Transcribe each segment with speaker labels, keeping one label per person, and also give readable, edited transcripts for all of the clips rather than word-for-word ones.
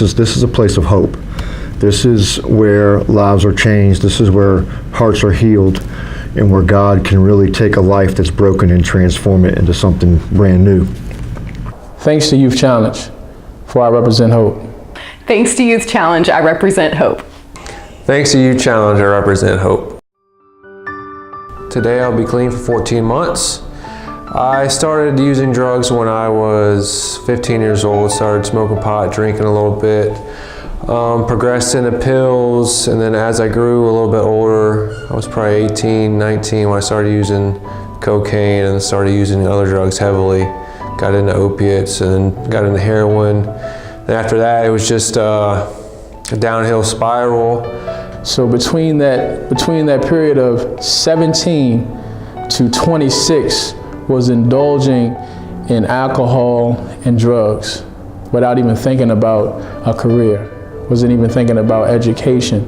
Speaker 1: this is a place of hope. This is where lives are changed. This is where hearts are healed, and where God can really take a life that's broken and transform it into something brand new.
Speaker 2: Thanks to Youth Challenge, for I represent hope.
Speaker 3: Thanks to Youth Challenge, I represent hope.
Speaker 4: Thanks to Youth Challenge, I represent hope. Today I'll be clean for 14 months. I started using drugs when I was 15 years old, started smoking pot, drinking a little bit, progressed into pills, and then as I grew a little bit older, I was probably 18, 19 when I started using cocaine and started using other drugs heavily. Got into opiates and then got into heroin. And after that, it was just a downhill spiral.
Speaker 2: So between that period of 17 to 26 was indulging in alcohol and drugs without even thinking about a career, wasn't even thinking about education.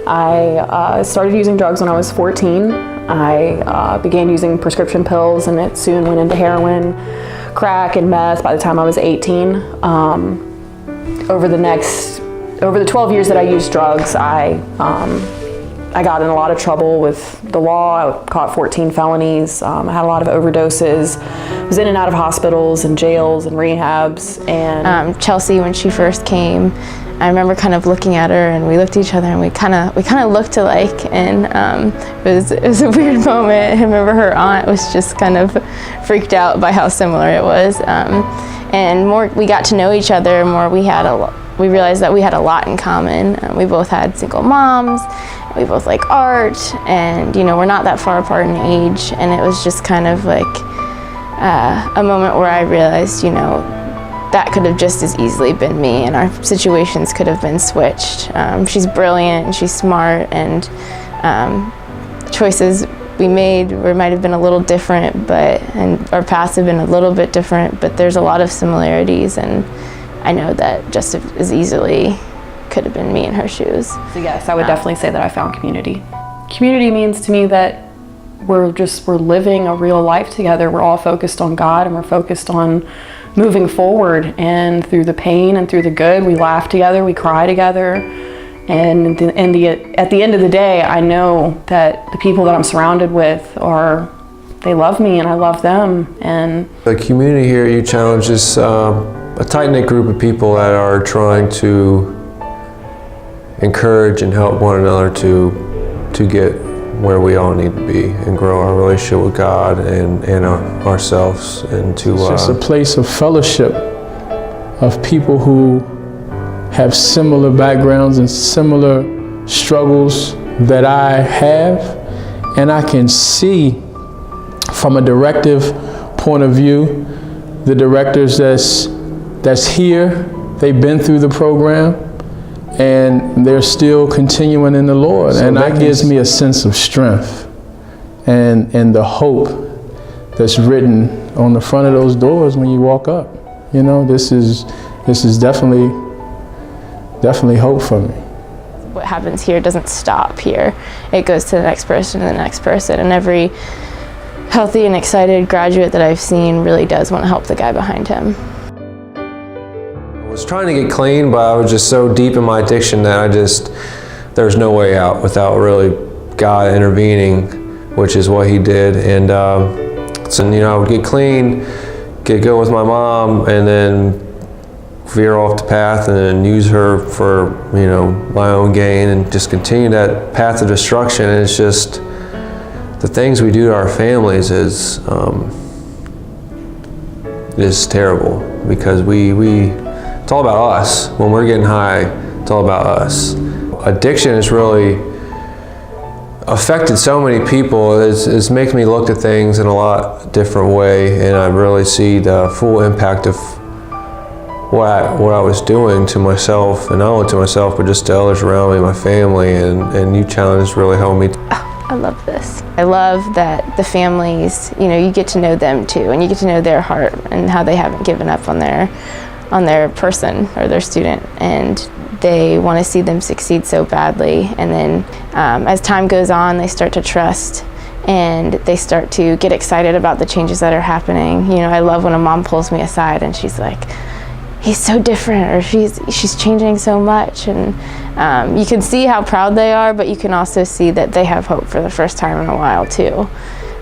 Speaker 3: I started using drugs when I was 14. I began using prescription pills, and it soon went into heroin, crack, and meth by the time I was 18. Over the 12 years that I used drugs, I got in a lot of trouble with the law. I caught 14 felonies. I had a lot of overdoses. Was in and out of hospitals and jails and rehabs. And
Speaker 5: Chelsea, when she first came, I remember kind of looking at her, and we looked at each other, and we kind of looked alike, and it was a weird moment. I remember her aunt was just kind of freaked out by how similar it was. And more we got to know each other, more we realized that we had a lot in common. We both had single moms. We both like art, and we're not that far apart in age. And it was just kind of like a moment where I realized, that could have just as easily been me, and our situations could have been switched. She's brilliant, and she's smart, and the choices we made might have been a little different, and our paths have been a little bit different, but there's a lot of similarities, and I know that just as easily could have been me in her shoes.
Speaker 3: So yes, I would definitely say that I found community. Community means to me that we're living a real life together. We're all focused on God, and we're focused on moving forward, and through the pain and through the good, we laugh together, we cry together, and at the end of the day, I know that the people that I'm surrounded with they love me and I love them. And
Speaker 4: the community here at Youth Challenge is a tight-knit group of people that are trying to encourage and help one another to get where we all need to be and grow our relationship with God and ourselves. And it's
Speaker 2: just a place of fellowship of people who have similar backgrounds and similar struggles that I have, and I can see from a directive point of view, the directors that's here, they've been through the program, and they're still continuing in the Lord. So and that gives me a sense of strength and the hope that's written on the front of those doors when you walk up. This is definitely hope for me.
Speaker 5: What happens here doesn't stop here. It goes to the next person and the next person, and every healthy and excited graduate that I've seen really does want to help the guy behind him.
Speaker 4: I was trying to get clean, but I was just so deep in my addiction that there's no way out without really God intervening, which is what He did. And so I would get clean, get good with my mom, and then veer off the path and then use her for my own gain, and just continue that path of destruction. And it's just the things we do to our families is terrible, because it's all about us. When we're getting high, it's all about us. Addiction has really affected so many people. It's making me look at things in a lot different way, and I really see the full impact of what I was doing to myself, and not only to myself, but just to others around me, my family, and Youth Challenge has really helped me.
Speaker 5: I love this. I love that the families, you get to know them too, and you get to know their heart and how they haven't given up on their person or their student, and they want to see them succeed so badly. And then as time goes on, they start to trust, and they start to get excited about the changes that are happening. I love when a mom pulls me aside and she's like, he's so different, or she's changing so much. And you can see how proud they are, but you can also see that they have hope for the first time in a while too.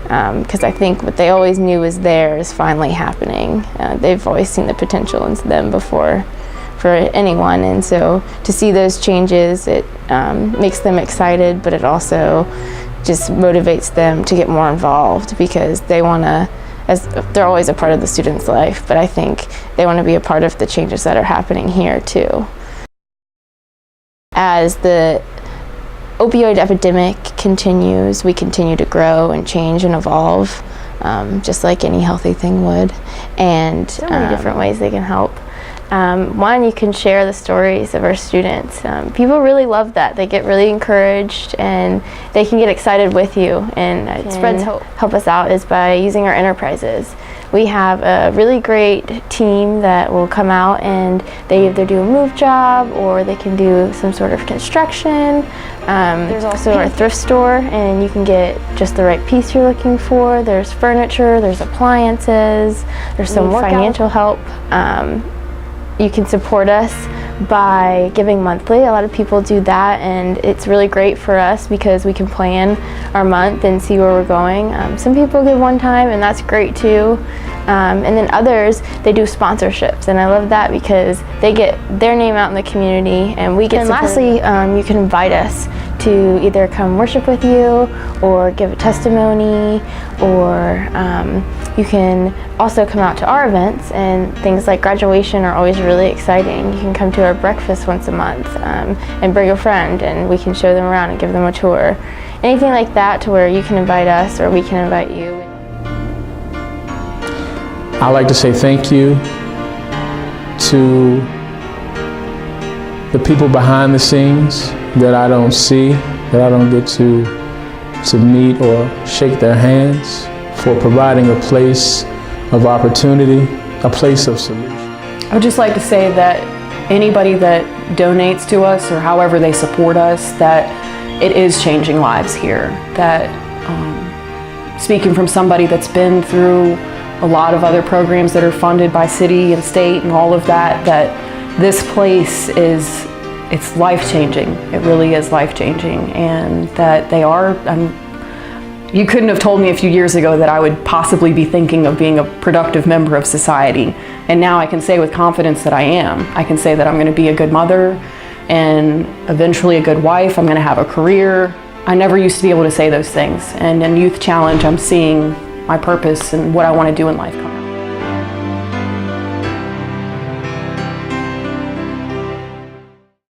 Speaker 5: Because I think what they always knew was there is finally happening. They've always seen the potential in them before for anyone, and so to see those changes, it makes them excited, but it also just motivates them to get more involved, because they want to, as they're always a part of the student's life, but I think they want to be a part of the changes that are happening here too. As the opioid epidemic continues, we continue to grow and change and evolve, just like any healthy thing would. And so many different ways they can help. One, you can share the stories of our students. People really love that. They get really encouraged, and they can get excited with you, and it spreads hope. Help us out is by using our enterprises. We have a really great team that will come out, and they either do a move job or they can do some sort of construction. There's also our thrift store, and you can get just the right piece you're looking for. There's furniture, there's appliances, there's some financial help. You can support us by giving monthly. A lot of people do that, and it's really great for us because we can plan our month and see where we're going. Some people give one time, and that's great too. And then others, they do sponsorships, and I love that because they get their name out in the community, and we get. And lastly, you can invite us to either come worship with you or give a testimony, or you can also come out to our events, and things like graduation are always really exciting. You can come to our breakfast once a month and bring a friend, and we can show them around and give them a tour. Anything like that, to where you can invite us or we can invite you.
Speaker 2: I'd like to say thank you to the people behind the scenes that I don't see, that I don't get to meet or shake their hands, for providing a place of opportunity, a place of solution.
Speaker 3: I would just like to say that anybody that donates to us, or however they support us, that it is changing lives here. That speaking from somebody that's been through a lot of other programs that are funded by city and state and all of that, that this place is, it's life-changing. It really is life-changing, and that they are, you couldn't have told me a few years ago that I would possibly be thinking of being a productive member of society. And now I can say with confidence that I am. I can say that I'm gonna be a good mother and eventually a good wife. I'm gonna have a career. I never used to be able to say those things. And in Youth Challenge, I'm seeing my purpose and what I want to do in life come out.